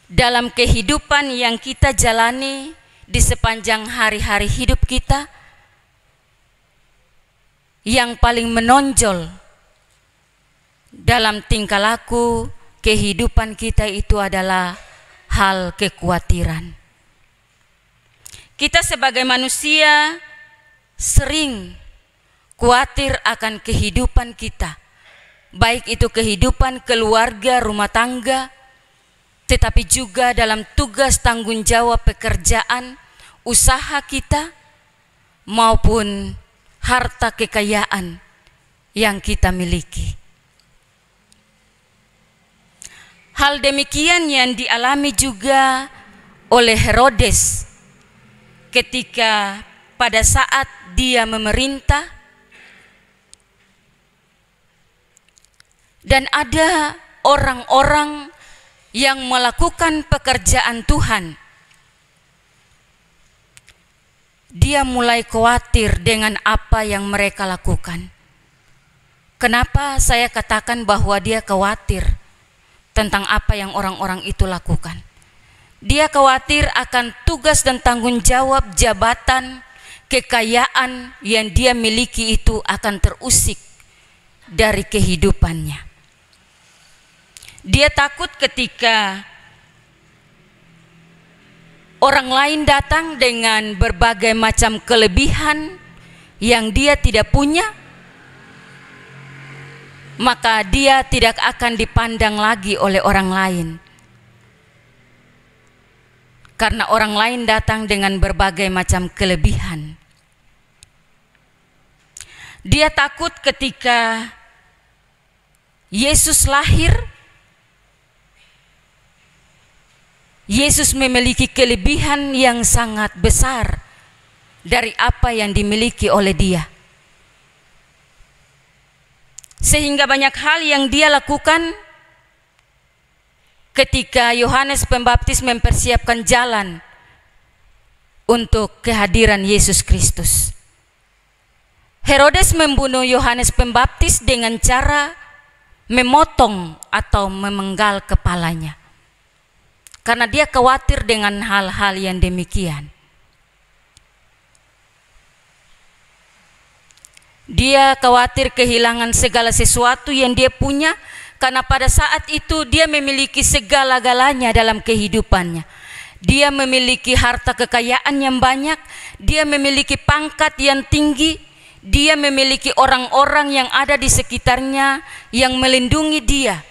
dalam kehidupan yang kita jalani di sepanjang hari-hari hidup kita, yang paling menonjol dalam tingkah laku kehidupan kita itu adalah hal kekhawatiran. Kita sebagai manusia sering khawatir akan kehidupan kita, baik itu kehidupan keluarga, rumah tangga, tetapi juga dalam tugas tanggung jawab pekerjaan, usaha kita, maupun harta kekayaan yang kita miliki. Hal demikian yang dialami juga oleh Herodes ketika pada saat dia memerintah, dan ada orang-orang yang melakukan pekerjaan Tuhan. Dia mulai khawatir dengan apa yang mereka lakukan. Kenapa saya katakan bahwa dia khawatir tentang apa yang orang-orang itu lakukan? Dia khawatir akan tugas dan tanggung jawab jabatan, kekayaan yang dia miliki itu akan terusik dari kehidupannya. Dia takut ketika orang lain datang dengan berbagai macam kelebihan yang dia tidak punya, maka dia tidak akan dipandang lagi oleh orang lain. Karena orang lain datang dengan berbagai macam kelebihan. Dia takut ketika Yesus lahir, Yesus memiliki kelebihan yang sangat besar dari apa yang dimiliki oleh dia. Sehingga banyak hal yang dia lakukan ketika Yohanes Pembaptis mempersiapkan jalan untuk kehadiran Yesus Kristus. Herodes membunuh Yohanes Pembaptis dengan cara memotong atau memenggal kepalanya. Karena dia khawatir dengan hal-hal yang demikian. Dia khawatir kehilangan segala sesuatu yang dia punya, karena pada saat itu dia memiliki segala-galanya dalam kehidupannya. Dia memiliki harta kekayaan yang banyak, dia memiliki pangkat yang tinggi, dia memiliki orang-orang yang ada di sekitarnya yang melindungi dia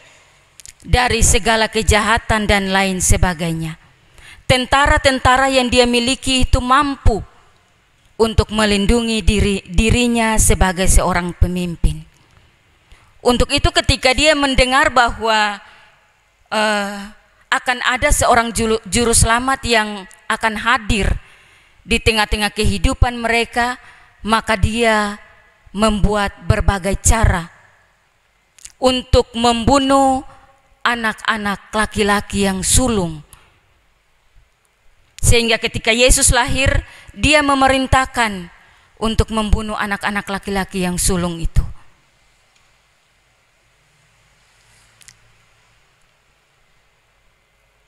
dari segala kejahatan dan lain sebagainya. Tentara-tentara yang dia miliki itu mampu untuk melindungi dirinya sebagai seorang pemimpin. Untuk itu ketika dia mendengar bahwa akan ada seorang juru selamat yang akan hadir di tengah-tengah kehidupan mereka, maka dia membuat berbagai cara untuk membunuh anak-anak laki-laki yang sulung. Sehingga ketika Yesus lahir, dia memerintahkan untuk membunuh anak-anak laki-laki yang sulung itu.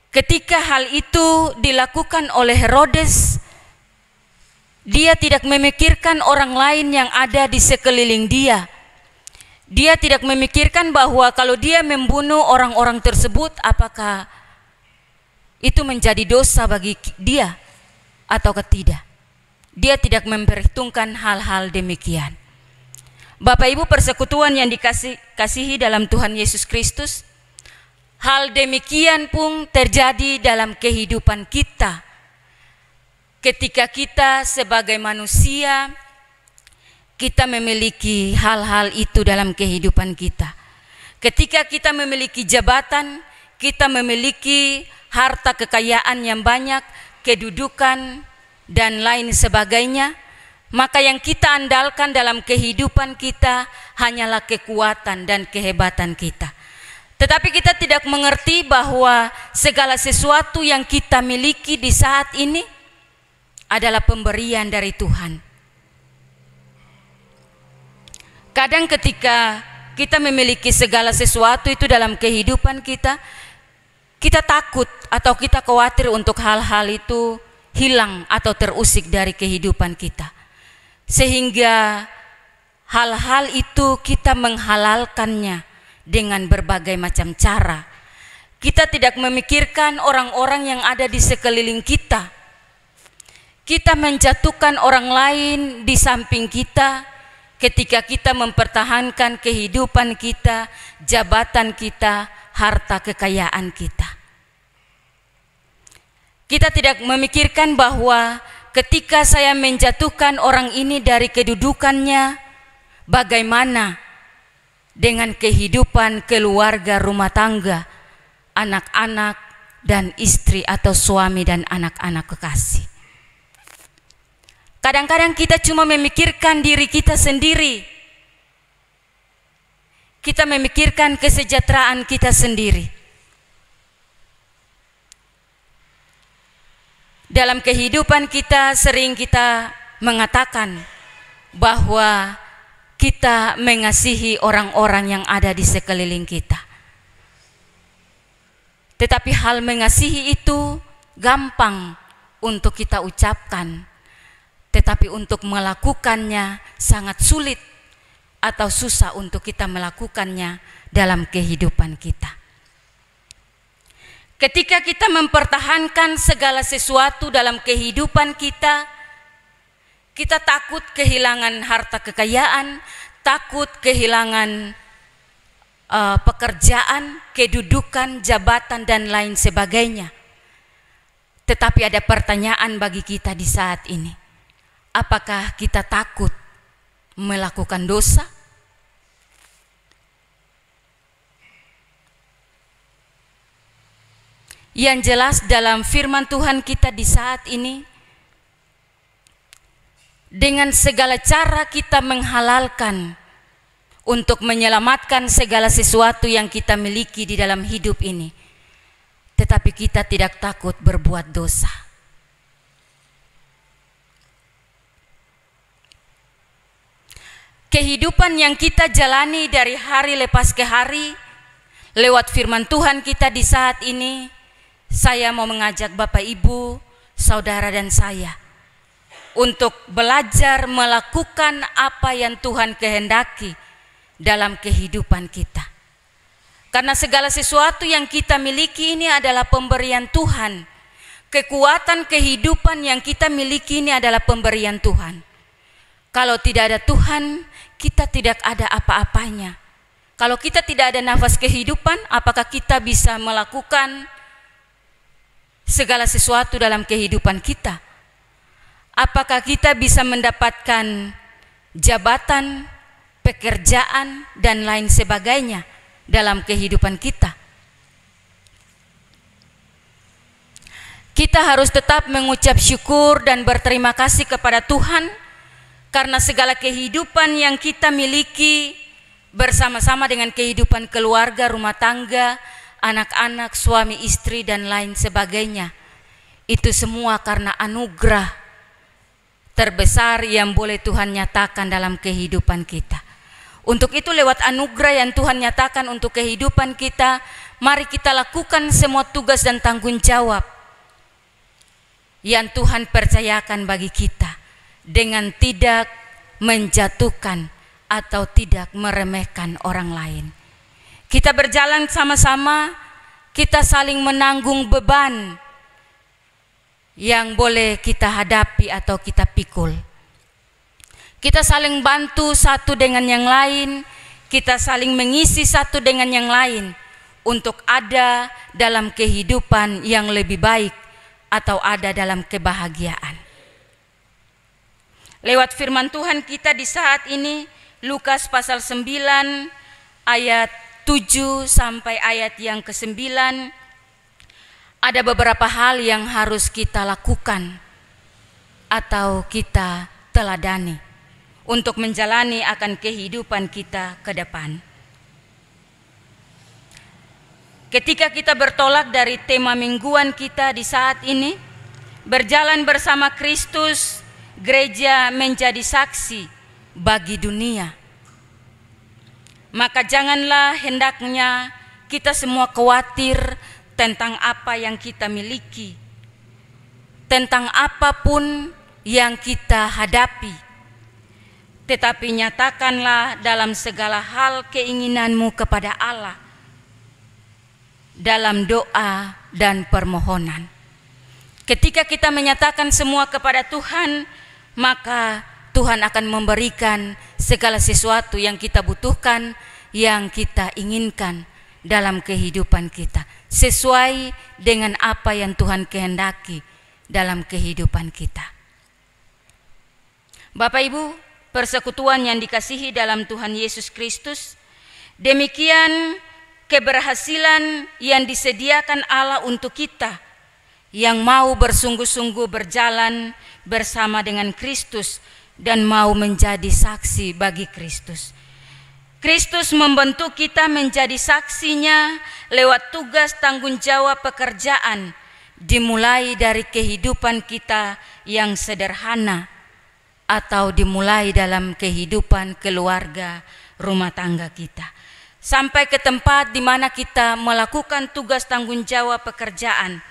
Ketika hal itu dilakukan oleh Herodes, dia tidak memikirkan orang lain yang ada di sekeliling dia. Dia tidak memikirkan bahwa kalau dia membunuh orang-orang tersebut, apakah itu menjadi dosa bagi dia atau tidak. Dia tidak memperhitungkan hal-hal demikian. Bapak Ibu persekutuan yang dikasihi dalam Tuhan Yesus Kristus, hal demikian pun terjadi dalam kehidupan kita. Ketika kita sebagai manusia, kita memiliki hal-hal itu dalam kehidupan kita. Ketika kita memiliki jabatan, kita memiliki harta kekayaan yang banyak, kedudukan, dan lain sebagainya, maka yang kita andalkan dalam kehidupan kita hanyalah kekuatan dan kehebatan kita. Tetapi kita tidak mengerti bahwa segala sesuatu yang kita miliki di saat ini adalah pemberian dari Tuhan. Kadang ketika kita memiliki segala sesuatu itu dalam kehidupan kita, kita takut atau kita khawatir untuk hal-hal itu hilang atau terusik dari kehidupan kita, sehingga hal-hal itu kita menghalalkannya dengan berbagai macam cara. Kita tidak memikirkan orang-orang yang ada di sekeliling kita. Kita menjatuhkan orang lain di samping kita ketika kita mempertahankan kehidupan kita, jabatan kita, harta kekayaan kita. Kita tidak memikirkan bahwa ketika saya menjatuhkan orang ini dari kedudukannya, bagaimana dengan kehidupan keluarga rumah tangga, anak-anak dan istri atau suami dan anak-anak kekasih. Kadang-kadang kita cuma memikirkan diri kita sendiri. Kita memikirkan kesejahteraan kita sendiri. Dalam kehidupan kita sering kita mengatakan bahwa kita mengasihi orang-orang yang ada di sekeliling kita. Tetapi hal mengasihi itu gampang untuk kita ucapkan, tetapi untuk melakukannya sangat sulit atau susah untuk kita melakukannya dalam kehidupan kita. Ketika kita mempertahankan segala sesuatu dalam kehidupan kita, kita takut kehilangan harta kekayaan, takut kehilangan pekerjaan, kedudukan, jabatan, dan lain sebagainya. Tetapi ada pertanyaan bagi kita di saat ini. Apakah kita takut melakukan dosa? Yang jelas dalam firman Tuhan kita di saat ini, dengan segala cara kita menghalalkan untuk menyelamatkan segala sesuatu yang kita miliki di dalam hidup ini, tetapi kita tidak takut berbuat dosa. Kehidupan yang kita jalani dari hari lepas ke hari lewat firman Tuhan kita di saat ini, saya mau mengajak Bapak Ibu, saudara dan saya untuk belajar melakukan apa yang Tuhan kehendaki dalam kehidupan kita. Karena segala sesuatu yang kita miliki ini adalah pemberian Tuhan. Kekuatan kehidupan yang kita miliki ini adalah pemberian Tuhan. Kalau tidak ada Tuhan, kita tidak ada apa-apanya. Kalau kita tidak ada nafas kehidupan, apakah kita bisa melakukan segala sesuatu dalam kehidupan kita? Apakah kita bisa mendapatkan jabatan, pekerjaan, dan lain sebagainya dalam kehidupan kita? Kita harus tetap mengucap syukur dan berterima kasih kepada Tuhan karena segala kehidupan yang kita miliki bersama-sama dengan kehidupan keluarga, rumah tangga, anak-anak, suami, istri, dan lain sebagainya. Itu semua karena anugerah terbesar yang boleh Tuhan nyatakan dalam kehidupan kita. Untuk itu lewat anugerah yang Tuhan nyatakan untuk kehidupan kita, mari kita lakukan semua tugas dan tanggung jawab yang Tuhan percayakan bagi kita dengan tidak menjatuhkan atau tidak meremehkan orang lain. Kita berjalan sama-sama, kita saling menanggung beban yang boleh kita hadapi atau kita pikul. Kita saling bantu satu dengan yang lain, kita saling mengisi satu dengan yang lain untuk ada dalam kehidupan yang lebih baik atau ada dalam kebahagiaan. Lewat firman Tuhan kita di saat ini, Lukas pasal 9 ayat 7 sampai ayat yang ke-9, ada beberapa hal yang harus kita lakukan atau kita teladani untuk menjalani akan kehidupan kita ke depan. Ketika kita bertolak dari tema mingguan kita di saat ini, berjalan bersama Kristus, gereja menjadi saksi bagi dunia. Maka janganlah hendaknya kita semua khawatir, tentang apa yang kita miliki, tentang apapun yang kita hadapi. Tetapi nyatakanlah dalam segala hal keinginanmu kepada Allah dalam doa dan permohonan. Ketika kita menyatakan semua kepada Tuhan, maka Tuhan akan memberikan segala sesuatu yang kita butuhkan, yang kita inginkan dalam kehidupan kita, sesuai dengan apa yang Tuhan kehendaki dalam kehidupan kita. Bapak Ibu, persekutuan yang dikasihi dalam Tuhan Yesus Kristus, demikian keberhasilan yang disediakan Allah untuk kita yang mau bersungguh-sungguh berjalan bersama dengan Kristus dan mau menjadi saksi bagi Kristus. Kristus membentuk kita menjadi saksinya lewat tugas tanggung jawab pekerjaan, dimulai dari kehidupan kita yang sederhana atau dimulai dalam kehidupan keluarga rumah tangga kita, sampai ke tempat di mana kita melakukan tugas tanggung jawab pekerjaan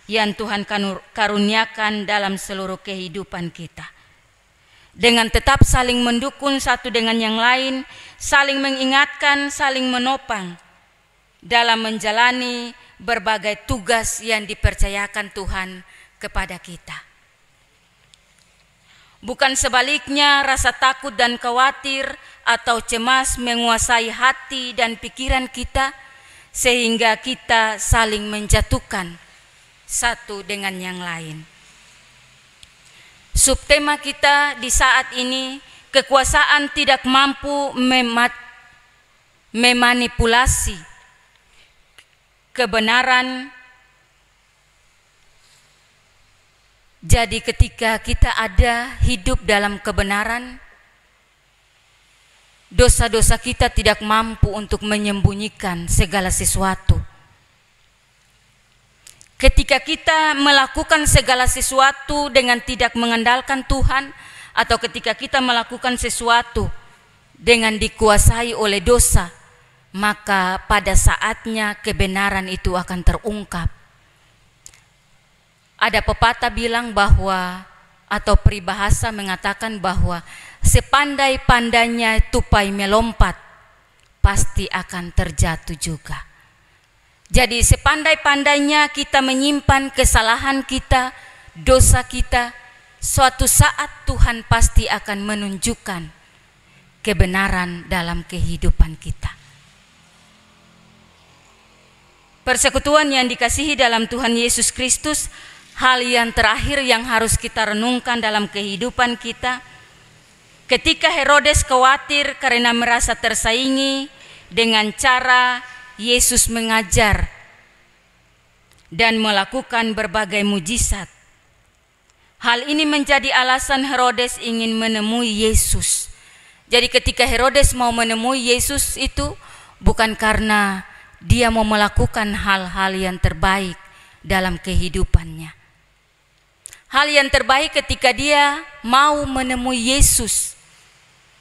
yang Tuhan karuniakan dalam seluruh kehidupan kita. Dengan tetap saling mendukung satu dengan yang lain, saling mengingatkan, saling menopang dalam menjalani berbagai tugas yang dipercayakan Tuhan kepada kita. Bukan sebaliknya rasa takut dan khawatir atau cemas menguasai hati dan pikiran kita sehingga kita saling menjatuhkan satu dengan yang lain. Subtema kita di saat ini, kekuasaan tidak mampu memanipulasi kebenaran. Jadi ketika kita ada hidup dalam kebenaran, dosa-dosa kita tidak mampu untuk menyembunyikan segala sesuatu. Ketika kita melakukan segala sesuatu dengan tidak mengandalkan Tuhan, atau ketika kita melakukan sesuatu dengan dikuasai oleh dosa, maka pada saatnya kebenaran itu akan terungkap. Ada pepatah bilang bahwa, atau peribahasa mengatakan bahwa sepandai-pandainya tupai melompat, pasti akan terjatuh juga. Jadi sepandai-pandainya kita menyimpan kesalahan kita, dosa kita, suatu saat Tuhan pasti akan menunjukkan kebenaran dalam kehidupan kita. Persekutuan yang dikasihi dalam Tuhan Yesus Kristus, hal yang terakhir yang harus kita renungkan dalam kehidupan kita, ketika Herodes khawatir karena merasa tersaingi dengan cara Yesus mengajar dan melakukan berbagai mujizat. Hal ini menjadi alasan Herodes ingin menemui Yesus. Jadi ketika Herodes mau menemui Yesus itu bukan karena dia mau melakukan hal-hal yang terbaik dalam kehidupannya. Hal yang terbaik ketika dia mau menemui Yesus,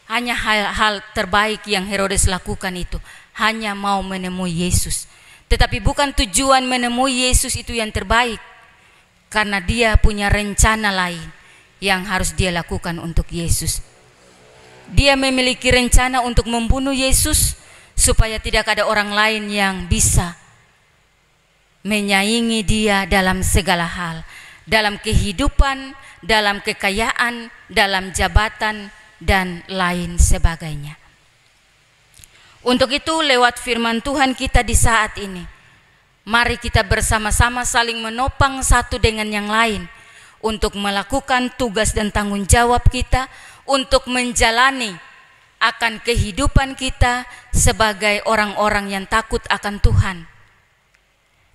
hanya hal-hal terbaik yang Herodes lakukan itu, hanya mau menemui Yesus. Tetapi bukan tujuan menemui Yesus itu yang terbaik, karena dia punya rencana lain yang harus dia lakukan untuk Yesus. Dia memiliki rencana untuk membunuh Yesus supaya tidak ada orang lain yang bisa menyaingi dia dalam segala hal, dalam kehidupan, dalam kekayaan, dalam jabatan, dan lain sebagainya. Untuk itu lewat firman Tuhan kita di saat ini, mari kita bersama-sama saling menopang satu dengan yang lain untuk melakukan tugas dan tanggung jawab kita, untuk menjalani akan kehidupan kita sebagai orang-orang yang takut akan Tuhan,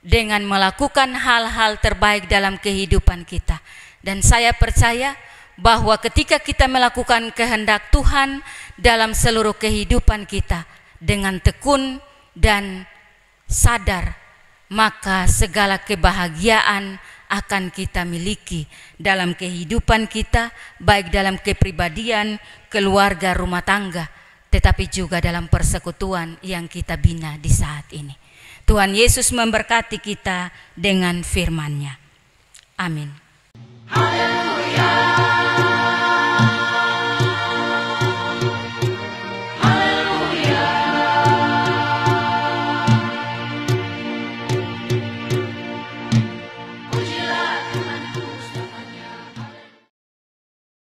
dengan melakukan hal-hal terbaik dalam kehidupan kita. Dan saya percaya bahwa ketika kita melakukan kehendak Tuhan dalam seluruh kehidupan kita dengan tekun dan sadar, maka segala kebahagiaan akan kita miliki dalam kehidupan kita, baik dalam kepribadian, keluarga, rumah tangga, tetapi juga dalam persekutuan yang kita bina di saat ini. Tuhan Yesus memberkati kita dengan firman-Nya. Amin.